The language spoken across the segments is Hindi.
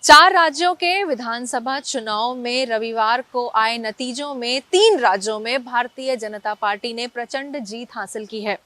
4 राज्यों के विधानसभा चुनाव में रविवार को आए नतीजों में 3 राज्यों में भारतीय जनता पार्टी ने प्रचंड जीत हासिल की है।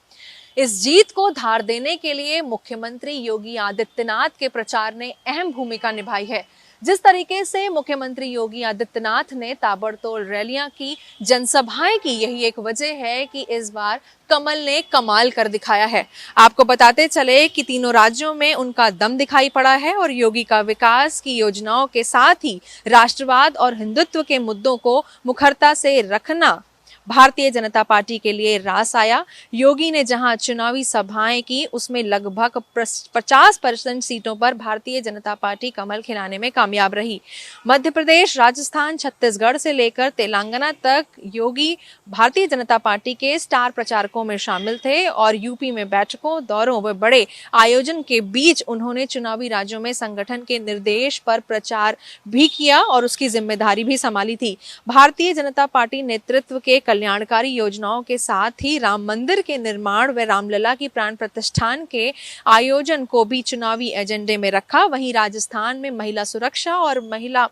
इस जीत को धार देने के लिए मुख्यमंत्री योगी आदित्यनाथ के प्रचार ने अहम भूमिका निभाई है। जिस तरीके से मुख्यमंत्री योगी आदित्यनाथ ने ताबड़तोड़ रैलियां की, जनसभाएं की, यही एक वजह है कि इस बार कमल ने कमाल कर दिखाया है। आपको बताते चले कि तीनों राज्यों में उनका दम दिखाई पड़ा है और योगी का विकास की योजनाओं के साथ ही राष्ट्रवाद और हिंदुत्व के मुद्दों को मुखरता से रखना भारतीय जनता पार्टी के लिए रास आया। योगी ने जहां चुनावी सभाएं की, उसमें लगभग 50% सीटों पर भारतीय जनता पार्टी कमल खिलाने में कामयाब रही। मध्य प्रदेश, राजस्थान, छत्तीसगढ़ से लेकर तेलंगाना तक योगी भारतीय जनता पार्टी के स्टार प्रचारकों में शामिल थे और यूपी में बैठकों, दौरों व बड़े आयोजन के बीच उन्होंने चुनावी राज्यों में संगठन के निर्देश पर प्रचार भी किया और उसकी जिम्मेदारी भी संभाली थी। भारतीय जनता पार्टी नेतृत्व के कल्याणकारी योजनाओं के साथ ही राम मंदिर के निर्माण व रामलला की प्राण प्रतिष्ठान के आयोजन को भी चुनावी एजेंडे में रखा। वहीं राजस्थान में महिला सुरक्षा और महिला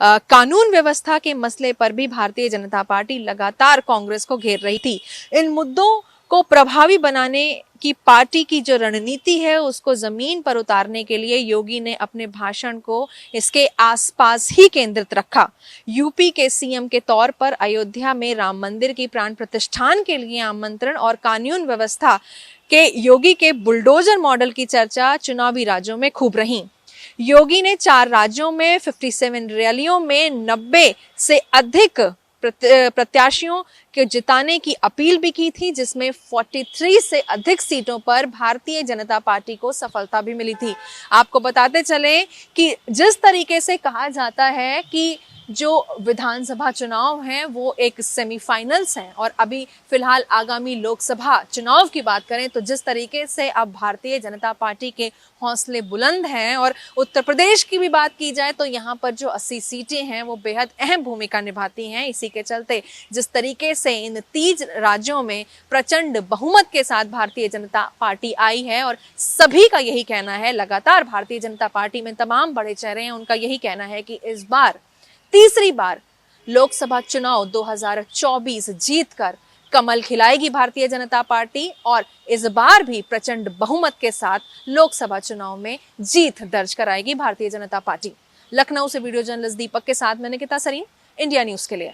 कानून व्यवस्था के मसले पर भी भारतीय जनता पार्टी लगातार कांग्रेस को घेर रही थी। इन मुद्दों को प्रभावी बनाने की पार्टी की जो रणनीति है, उसको जमीन पर उतारने के लिए योगी ने अपने भाषण को इसके आसपास ही केंद्रित रखा। यूपी के सीएम के तौर पर अयोध्या में राम मंदिर की प्राण प्रतिष्ठान के लिए आमंत्रण और कानून व्यवस्था के योगी के बुलडोजर मॉडल की चर्चा चुनावी राज्यों में खूब रही। योगी ने 4 राज्यों में 57 रैलियों में 90 से अधिक प्रत्याशियों के जिताने की अपील भी की थी, जिसमें 43 से अधिक सीटों पर भारतीय जनता पार्टी को सफलता भी मिली थी। आपको बताते चले कि जिस तरीके से कहा जाता है कि जो विधानसभा चुनाव हैं वो एक सेमीफाइनल्स हैं और अभी फिलहाल आगामी लोकसभा चुनाव की बात करें तो जिस तरीके से अब भारतीय जनता पार्टी के हौसले बुलंद हैं और उत्तर प्रदेश की भी बात की जाए तो यहाँ पर जो 80 सीटें हैं वो बेहद अहम भूमिका निभाती हैं। इसी के चलते जिस तरीके से इन 3 राज्यों में प्रचंड बहुमत के साथ भारतीय जनता पार्टी आई है और सभी का यही कहना है, लगातार भारतीय जनता पार्टी में तमाम बड़े चेहरे हैं, उनका यही कहना है कि इस बार तीसरी बार लोकसभा चुनाव 2024 जीतकर कमल खिलाएगी भारतीय जनता पार्टी और इस बार भी प्रचंड बहुमत के साथ लोकसभा चुनाव में जीत दर्ज कराएगी भारतीय जनता पार्टी। लखनऊ से वीडियो जर्नलिस्ट दीपक के साथ मैं निकिता सरीन, इंडिया न्यूज के लिए।